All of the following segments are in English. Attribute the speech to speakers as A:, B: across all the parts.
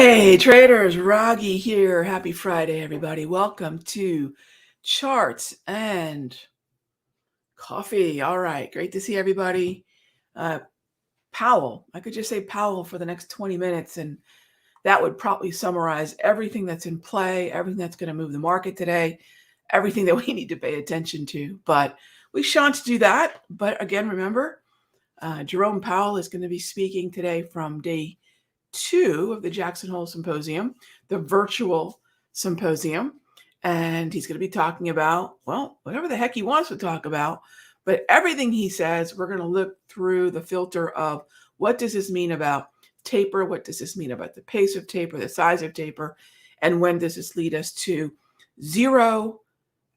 A: Hey traders, Raghee here. Happy Friday, everybody. Welcome to Charts and Coffee. All right, great to see everybody. Powell, I could just say Powell for the next 20 minutes, and that would probably summarize everything that's in play, everything that's going to move the market today, everything that we need to pay attention to. But we shan't do that. But again, remember, Jerome Powell is going to be speaking today from day 2 of the Jackson Hole Symposium, the virtual symposium. And he's going to be talking about, well, whatever the heck he wants to talk about. But everything he says, we're going to look through the filter of what does this mean about taper? What does this mean about the pace of taper, the size of taper? And when does this lead us to 0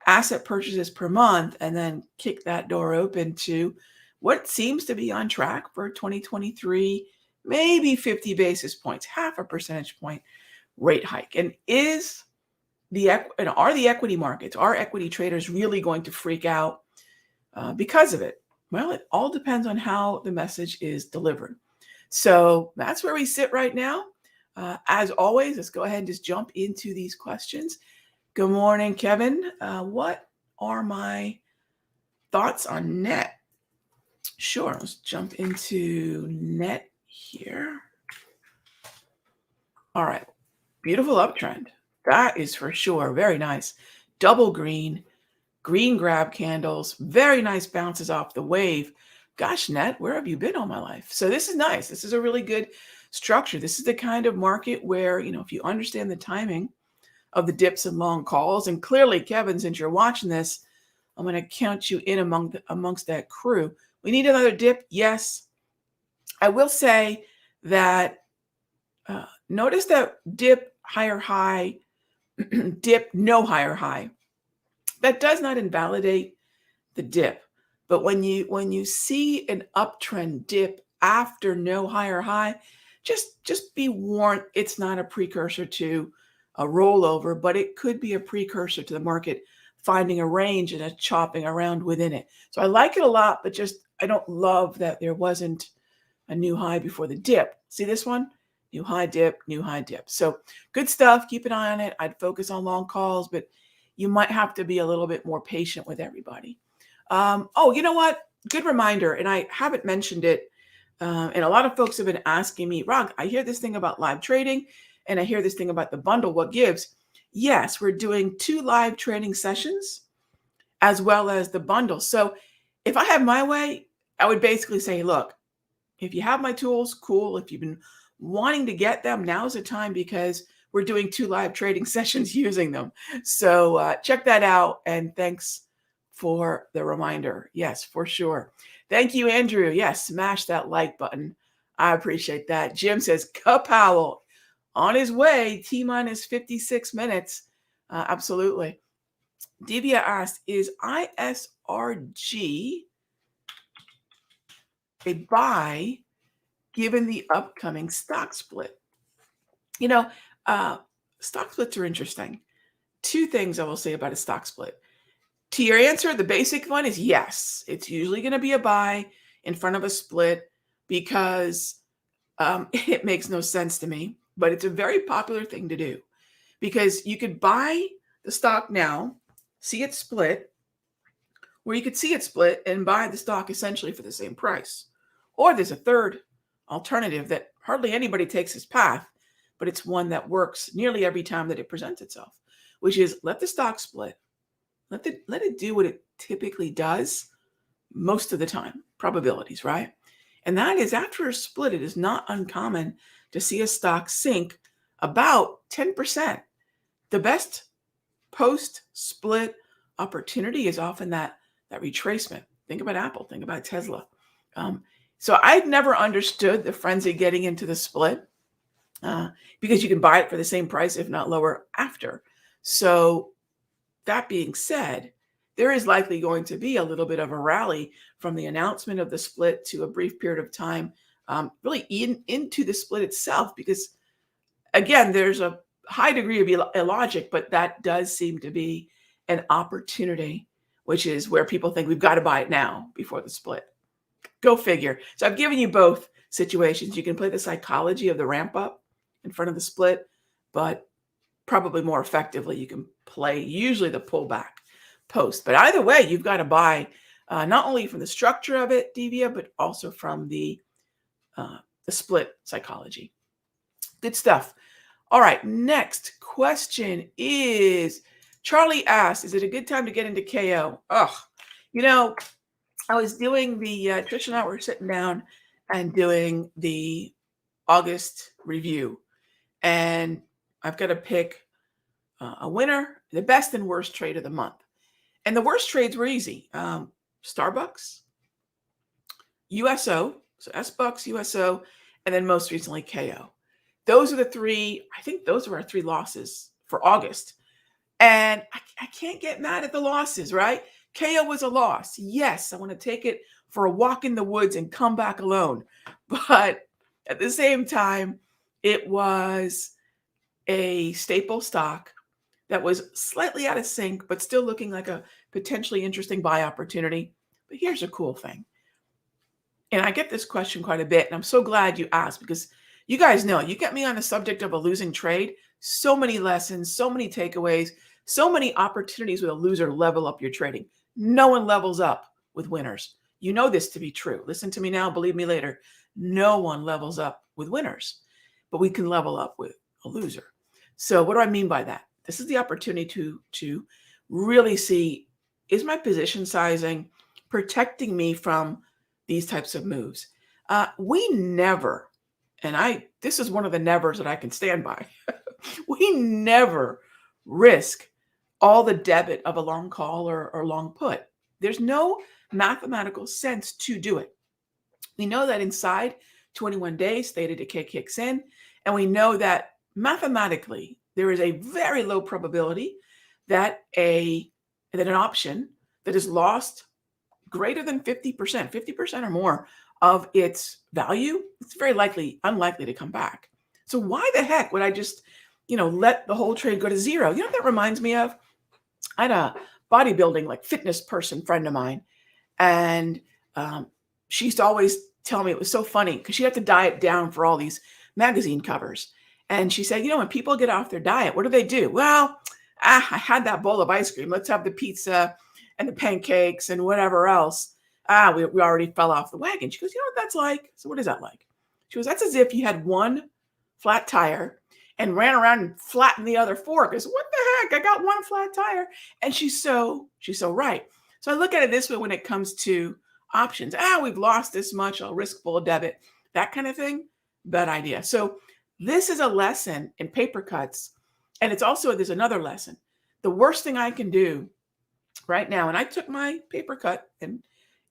A: asset purchases per month, and then kick that door open to what seems to be on track for 2023, maybe 50 basis points, half a percentage point rate hike. And are the equity markets, are equity traders really going to freak out because of it? Well, it all depends on how the message is delivered. So that's where we sit right now. As always, let's go ahead and just jump into these questions. Good morning, Kevin. What are my thoughts on net? Sure, let's jump into net here. All right, beautiful uptrend. That is for sure. Very nice. Double green grab candles, very nice bounces off the wave. Gosh, net, where have you been all my life? So this is nice. This is a really good structure. This is the kind of market where, if you understand the timing of the dips and long calls, and clearly, Kevin, since you're watching this, I'm going to count you in amongst that crew. We need another dip. Yes. I will say that notice that dip, higher high, dip, no higher high. That does not invalidate the dip. But when you see an uptrend dip after no higher high, just be warned, it's not a precursor to a rollover, but it could be a precursor to the market finding a range and a chopping around within it. So I like it a lot, but I don't love that there wasn't a new high before the dip. See this one? New high dip, new high dip. So good stuff. Keep an eye on it. I'd focus on long calls, but you might have to be a little bit more patient with everybody. Oh, you know what? Good reminder, and I haven't mentioned it, and a lot of folks have been asking me, Rog, I hear this thing about live trading, and I hear this thing about the bundle. What gives? Yes, we're doing 2 live trading sessions as well as the bundle. So if I had my way, I would basically say, look, if you have my tools, cool. If you've been wanting to get them, now's the time because we're doing 2 live trading sessions using them. So check that out. And thanks for the reminder. Yes, for sure. Thank you, Andrew. Yes, smash that like button. I appreciate that. Jim says, Powell on his way, T-minus 56 minutes. Absolutely. Divya asked, is ISRG a buy given the upcoming stock split? Stock splits are interesting. 2 things I will say about a stock split. To your answer, the basic one is yes. It's usually going to be a buy in front of a split because it makes no sense to me, but it's a very popular thing to do because you could buy the stock now, see it split, or you could see it split and buy the stock essentially for the same price. Or there's a third alternative that hardly anybody takes this path, but it's one that works nearly every time that it presents itself, which is let the stock split. Let it do what it typically does most of the time, probabilities, right? And that is after a split, it is not uncommon to see a stock sink about 10%. The best post-split opportunity is often that retracement. Think about Apple, think about Tesla. So I've never understood the frenzy getting into the split because you can buy it for the same price, if not lower, after. So that being said, there is likely going to be a little bit of a rally from the announcement of the split to a brief period of time, really into the split itself, because again, there's a high degree of illogic, but that does seem to be an opportunity, which is where people think we've got to buy it now before the split. Go figure. So I've given you both situations. You can play the psychology of the ramp up in front of the split, but probably more effectively, you can play usually the pullback post. But either way, you've got to buy not only from the structure of it, Devia, but also from the split psychology. Good stuff. All right, next question is Charlie asked, is it a good time to get into KO? Oh, you know, I was doing Trish and I were sitting down and doing the August review, and I've got to pick a winner, the best and worst trade of the month. And the worst trades were easy. Starbucks, USO, so S-Bucks, USO, and then most recently KO. Those are the three, I think those were our three losses for August. And I can't get mad at the losses, right? KO was a loss. Yes, I want to take it for a walk in the woods and come back alone. But at the same time, it was a staple stock that was slightly out of sync, but still looking like a potentially interesting buy opportunity. But here's a cool thing. And I get this question quite a bit, and I'm so glad you asked because you guys know, you get me on the subject of a losing trade, so many lessons, so many takeaways, so many opportunities with a loser level up your trading. No one levels up with winners. You know this to be true. Listen to me now, believe me later. No one levels up with winners, but we can level up with a loser. So what do I mean by that? This is the opportunity to really see, is my position sizing protecting me from these types of moves? We never, and this is one of the nevers that I can stand by. We never risk all the debit of a long call or long put. There's no mathematical sense to do it. We know that inside 21 days, theta decay kicks in, and we know that mathematically there is a very low probability that an option that is lost greater than 50% or more of its value, it's very unlikely to come back. So why the heck would I just, let the whole trade go to zero? You know what that reminds me of? I had a bodybuilding, fitness person friend of mine, and she used to always tell me it was so funny because she had to diet down for all these magazine covers. And she said, when people get off their diet, what do? Well, I had that bowl of ice cream. Let's have the pizza and the pancakes and whatever else. We already fell off the wagon. She goes, you know what that's like? So what is that like? She goes, that's as if you had one flat tire and ran around and flattened the other four. Because what the heck? I got one flat tire. And she's so right. So I look at it this way when it comes to options. We've lost this much. I'll risk full debit. That kind of thing. Bad idea. So this is a lesson in paper cuts. And there's another lesson. The worst thing I can do right now, and I took my paper cut in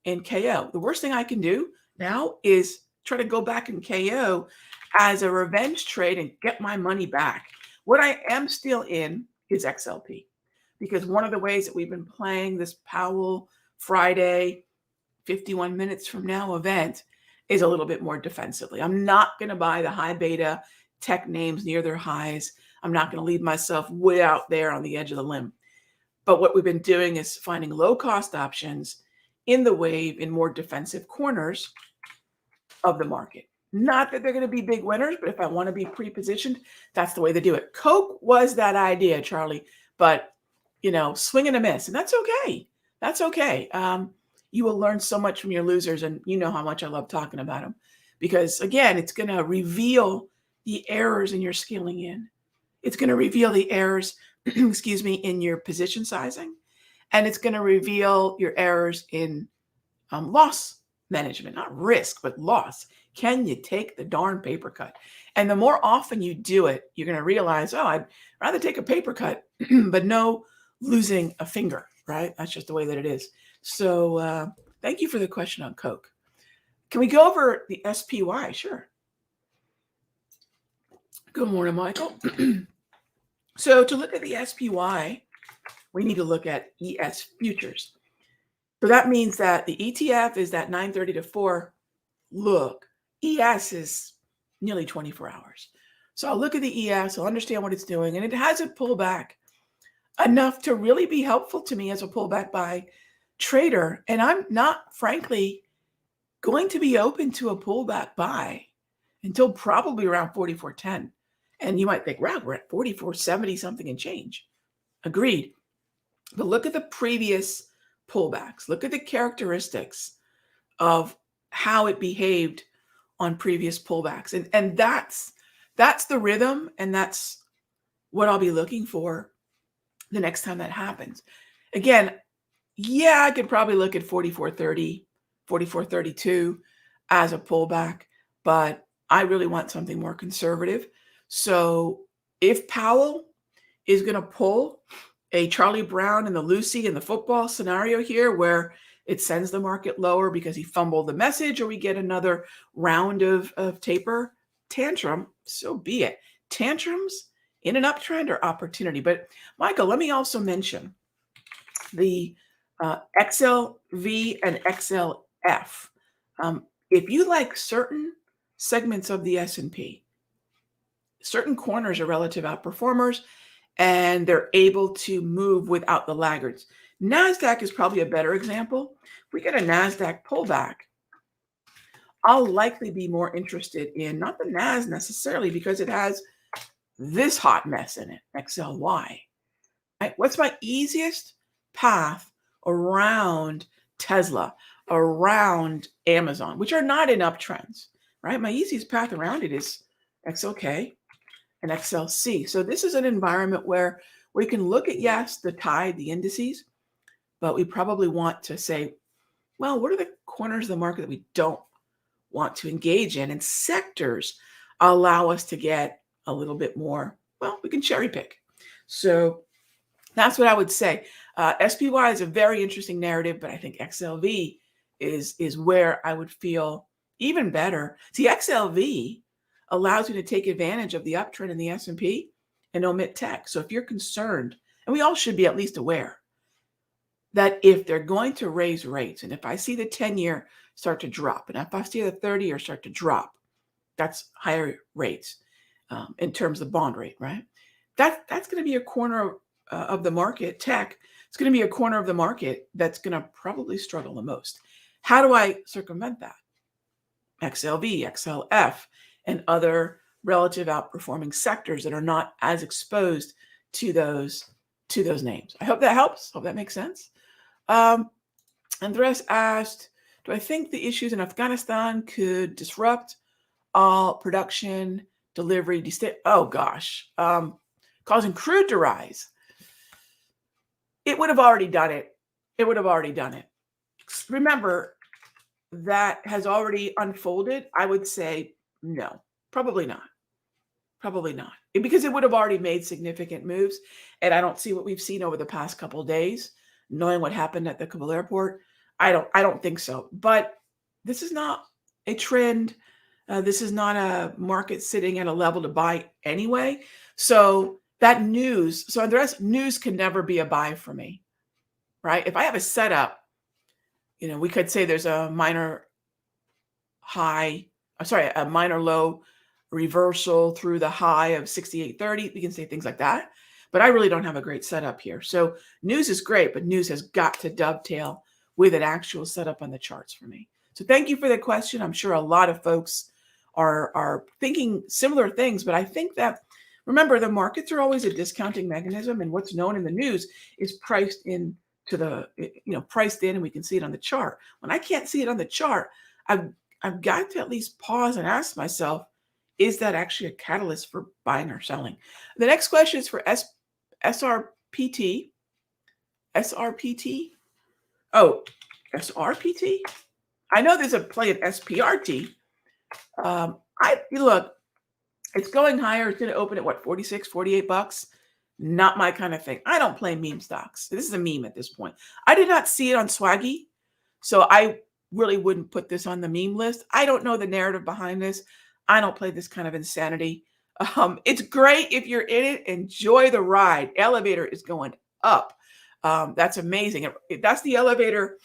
A: KO. The worst thing I can do now is try to go back in KO as a revenge trade and get my money back. What I am still in is XLP, because one of the ways that we've been playing this Powell Friday 51 minutes from now event is a little bit more defensively. I'm not going to buy the high beta tech names near their highs. I'm not going to leave myself way out there on the edge of the limb. But what we've been doing is finding low-cost options in the wave in more defensive corners of the market. Not that they're going to be big winners, but if I want to be pre-positioned, that's the way to do it. Coke was that idea, Charlie, but, swing and a miss, and that's okay. That's okay. You will learn so much from your losers, and you know how much I love talking about them because, again, it's going to reveal the errors in your scaling in. It's going to reveal the errors in your position sizing, and it's going to reveal your errors in loss management, not risk, but loss. Can you take the darn paper cut? And the more often you do it, you're going to realize, I'd rather take a paper cut, but no losing a finger, right? That's just the way that it is. So thank you for the question on Coke. Can we go over the SPY? Sure. Good morning, Michael. So to look at the SPY, we need to look at ES futures. So that means that the ETF is that 9:30 to 4 look. ES is nearly 24 hours. So I'll look at the ES, I'll understand what it's doing, and it hasn't pulled back enough to really be helpful to me as a pullback buy trader. And I'm not, frankly, going to be open to a pullback buy until probably around 44.10. And you might think, wow, we're at 44.70 something and change. Agreed. But look at the previous pullbacks. Look at the characteristics of how it behaved on previous pullbacks. And that's the rhythm, and that's what I'll be looking for the next time that happens. Again, yeah, I could probably look at 44.30, 44.32 as a pullback, but I really want something more conservative. So if Powell is going to pull a Charlie Brown and the Lucy and the football scenario here where it sends the market lower because he fumbled the message, or we get another round of taper tantrum, so be it. Tantrums in an uptrend or opportunity. But Michael, let me also mention the XLV and XLF. If you like certain segments of the S&P, certain corners are relative outperformers, and they're able to move without the laggards. NASDAQ is probably a better example. If we get a NASDAQ pullback, I'll likely be more interested in not the NAS necessarily because it has this hot mess in it, XLY. Right? What's my easiest path around Tesla, around Amazon, which are not in uptrends, right? My easiest path around it is XLK and XLC. So this is an environment where we can look at, yes, the tide, the indices, but we probably want to say, well, what are the corners of the market that we don't want to engage in? And sectors allow us to get a little bit more, well, we can cherry pick. So that's what I would say. SPY is a very interesting narrative, but I think XLV is where I would feel even better. See, XLV allows you to take advantage of the uptrend in the S&P and omit tech. So if you're concerned, and we all should be at least aware that if they're going to raise rates, and if I see the 10-year start to drop, and if I see the 30-year start to drop, that's higher rates in terms of bond rate, right? That's going to be a corner of the market, tech. It's going to be a corner of the market that's going to probably struggle the most. How do I circumvent that? XLV, XLF, and other relative outperforming sectors that are not as exposed to those names. I hope that helps. Hope that makes sense. Andres asked, do I think the issues in Afghanistan could disrupt all production, delivery, oh gosh, causing crude to rise? It would have already done it. It would have already done it. Remember, that has already unfolded. I would say no, probably not. Probably not. Because it would have already made significant moves. And I don't see what we've seen over the past couple of days, knowing what happened at the Kabul airport. I don't think so. But this is not a trend. This is not a market sitting at a level to buy anyway. So that news, so Andres, news can never be a buy for me, right? If I have a setup, we could say there's a minor a minor low reversal through the high of 68.30. We can say things like that, but I really don't have a great setup here. So news is great, but news has got to dovetail with an actual setup on the charts for me. So thank you for the question. I'm sure a lot of folks are thinking similar things, but I think that, remember, the markets are always a discounting mechanism, and what's known in the news is priced in to the, priced in, and we can see it on the chart. When I can't see it on the chart, I've got to at least pause and ask myself, is that actually a catalyst for buying or selling? The next question is for SRPT. SRPT? Oh, SRPT? I know there's a play at SPRT. Look, it's going higher. It's going to open at what, 46, 48 bucks? Not my kind of thing. I don't play meme stocks. This is a meme at this point. I did not see it on Swaggy, so I really wouldn't put this on the meme list. I don't know the narrative behind this. I don't play this kind of insanity. It's great if you're in it. Enjoy the ride. Elevator is going up. That's amazing. That's the elevator.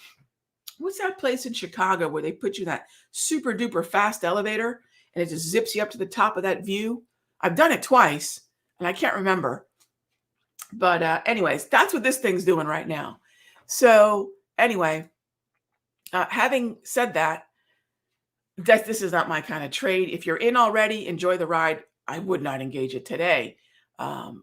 A: What's that place in Chicago where they put you in that super duper fast elevator and it just zips you up to the top of that view? I've done it twice and I can't remember. But anyways, that's what this thing's doing right now. So anyway, having said that, this is not my kind of trade. If you're in already, enjoy the ride. I would not engage it today. But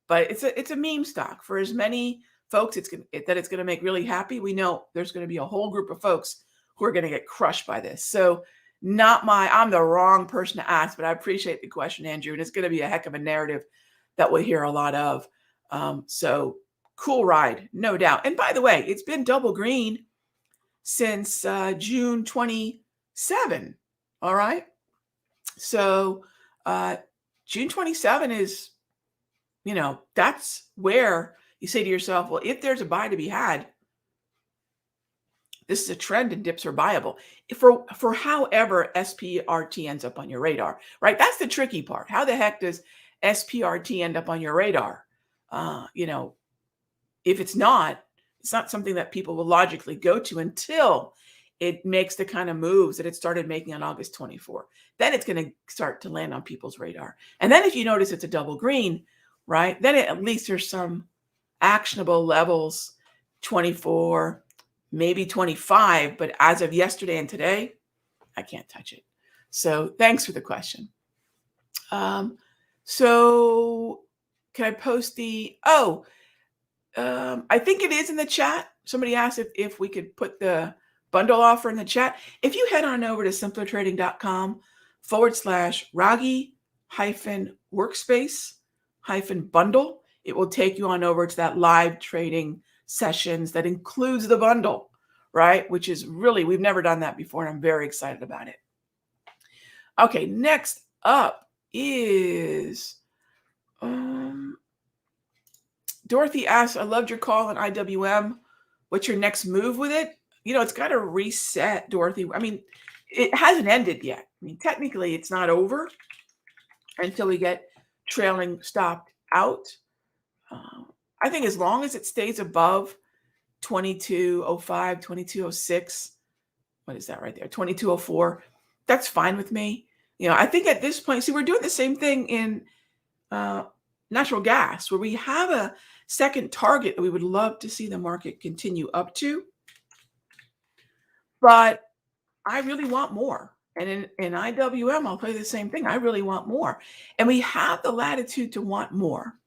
A: it's a meme stock for as many folks that it's gonna make really happy. We know there's gonna be a whole group of folks who are gonna get crushed by this. So I'm the wrong person to ask, but I appreciate the question, Andrew. And it's gonna be a heck of a narrative that we'll hear a lot of. So cool ride, no doubt. And by the way, it's been double green since June 27. All right. So June 27 is, that's where you say to yourself, well, if there's a buy to be had, this is a trend and dips are buyable. For however SPRT ends up on your radar, right? That's the tricky part. How the heck does SPRT end up on your radar? If it's not something that people will logically go to until it makes the kind of moves that it started making on August 24. Then it's going to start to land on people's radar. And then if you notice it's a double green, right, then at least there's some actionable levels, 24, maybe 25. But as of yesterday and today, I can't touch it. So thanks for the question. So can I post I think it is in the chat. Somebody asked if we could put the bundle offer in the chat. If you head on over to simplertrading.com/Raghee-workspace-bundle, it will take you on over to that live trading sessions that includes the bundle, right? Which is really, we've never done that before, and I'm very excited about it. Okay, next up is Dorothy asks, I loved your call on IWM. What's your next move with it? It's got to reset, Dorothy. I mean, it hasn't ended yet. I mean, technically, it's not over until we get trailing stopped out. I think as long as it stays above 2205, 2206, what is that right there? 2204, that's fine with me. I think at this point, see, we're doing the same thing in natural gas, where we have a second target that we would love to see the market continue up to. But I really want more. And in IWM, I'll play the same thing. I really want more. And we have the latitude to want more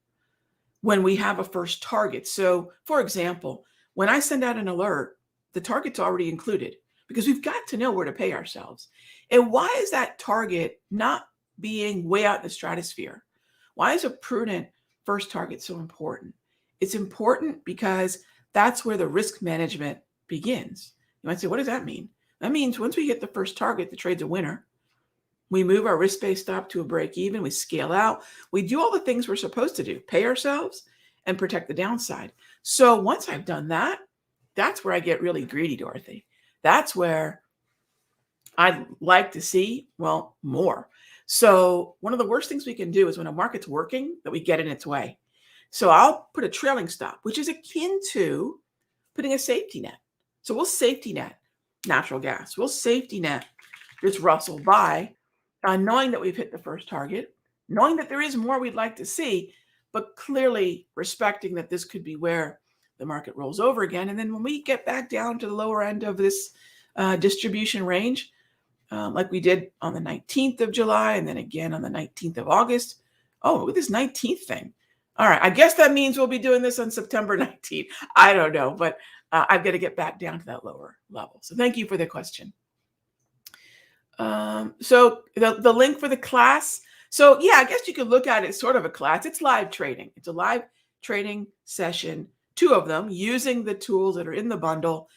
A: when we have a first target. So, for example, when I send out an alert, the target's already included because we've got to know where to pay ourselves. And why is that target not being way out in the stratosphere? Why is a prudent first target so important? It's important because that's where the risk management begins. You might say, what does that mean? That means once we hit the first target, the trade's a winner. We move our risk-based stop to a break even. We scale out. We do all the things we're supposed to do, pay ourselves and protect the downside. So once I've done that, that's where I get really greedy, Dorothy. That's where I'd like to see, more. So one of the worst things we can do is when a market's working, that we get in its way. So I'll put a trailing stop, which is akin to putting a safety net. So we'll safety net natural gas. We'll safety net this Russell buy, knowing that we've hit the first target, knowing that there is more we'd like to see, but clearly respecting that this could be where the market rolls over again. And then when we get back down to the lower end of this distribution range, like we did on the 19th of July and then again on the 19th of August. Oh, look at this 19th thing. All right. I guess that means we'll be doing this on September 19th. I don't know, but I've got to get back down to that lower level. So thank you for the question. So the link for the class. So yeah, I guess you could look at it as sort of a class. It's live trading. It's a live trading session, 2 of them using the tools that are in the bundle.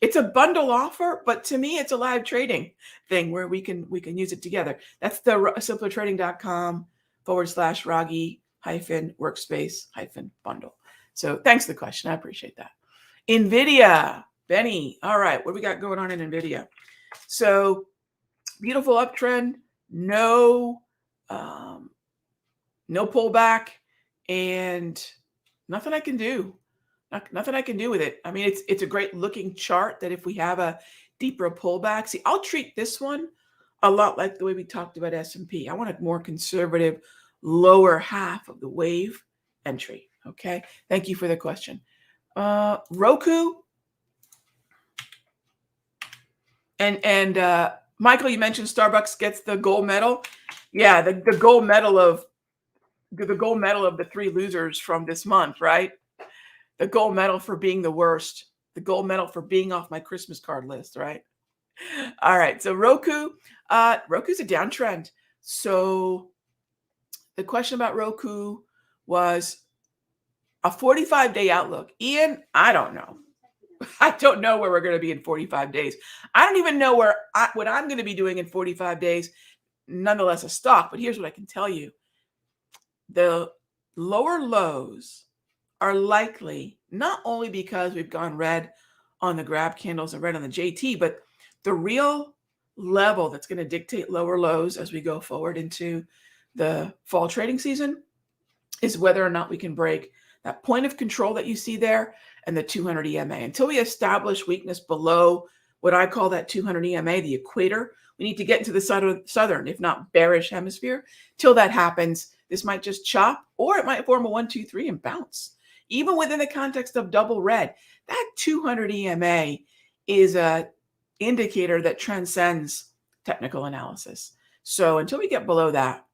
A: It's a bundle offer, but to me, it's a live trading thing where we can use it together. That's the simplertrading.com/Raghee-workspace-bundle. So thanks for the question. I appreciate that. NVIDIA, Benny. All right, what do we got going on in NVIDIA? So beautiful uptrend, no pullback, and nothing I can do. Nothing I can do with it. I mean, it's a great looking chart that if we have a deeper pullback, see, I'll treat this one a lot like the way we talked about S&P. I want a more conservative lower half of the wave entry. Okay. Thank you for the question. Roku and Michael, you mentioned Starbucks gets the gold medal. Yeah, the gold medal of the three losers from this month, right? The gold medal for being the worst. The gold medal for being off my Christmas card list, right? All right. So Roku's a downtrend. So the question about Roku was a 45-day outlook. Ian, I don't know. I don't know where we're going to be in 45 days. I don't even know what I'm going to be doing in 45 days, nonetheless a stock. But here's what I can tell you. The lower lows are likely not only because we've gone red on the grab candles and red on the JT, but the real level that's going to dictate lower lows as we go forward into the fall trading season is whether or not we can break that point of control that you see there and the 200 EMA. Until we establish weakness below what I call that 200 EMA, the equator, we need to get into the southern, if not bearish hemisphere. Till that happens, this might just chop, or it might form a 1, 2, 3 and bounce. Even within the context of double red, that 200 EMA is a indicator that transcends technical analysis. So until we get below that,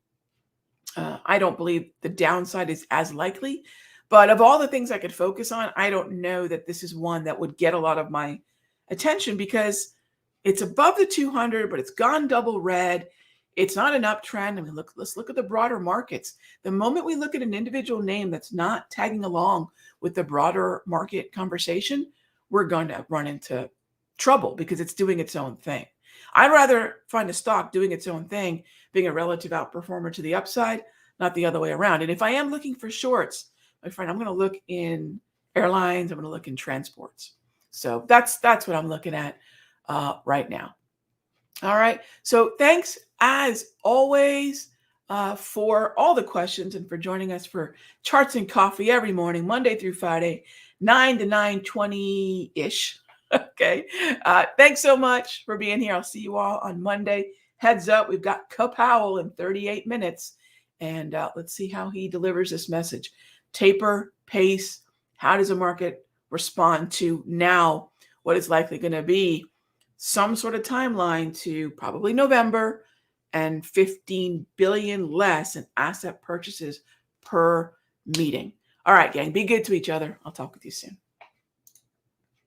A: I don't believe the downside is as likely. But of all the things I could focus on, I don't know that this is one that would get a lot of my attention because it's above the 200, but it's gone double red. It's not an uptrend. I mean, let's look at the broader markets. The moment we look at an individual name that's not tagging along with the broader market conversation, we're going to run into trouble because it's doing its own thing. I'd rather find a stock doing its own thing, being a relative outperformer to the upside, not the other way around. And if I am looking for shorts, my friend, I'm going to look in airlines. I'm going to look in transports. So that's what I'm looking at right now. All right. So thanks as always for all the questions and for joining us for Charts and Coffee every morning, Monday through Friday, 9 to 9:20-ish. Okay. Thanks so much for being here. I'll see you all on Monday. Heads up, we've got Powell in 38 minutes. And let's see how he delivers this message. Taper, pace, how does the market respond to now what is likely going to be some sort of timeline to probably November and 15 billion less in asset purchases per meeting. All right, gang, be good to each other. I'll talk with you soon.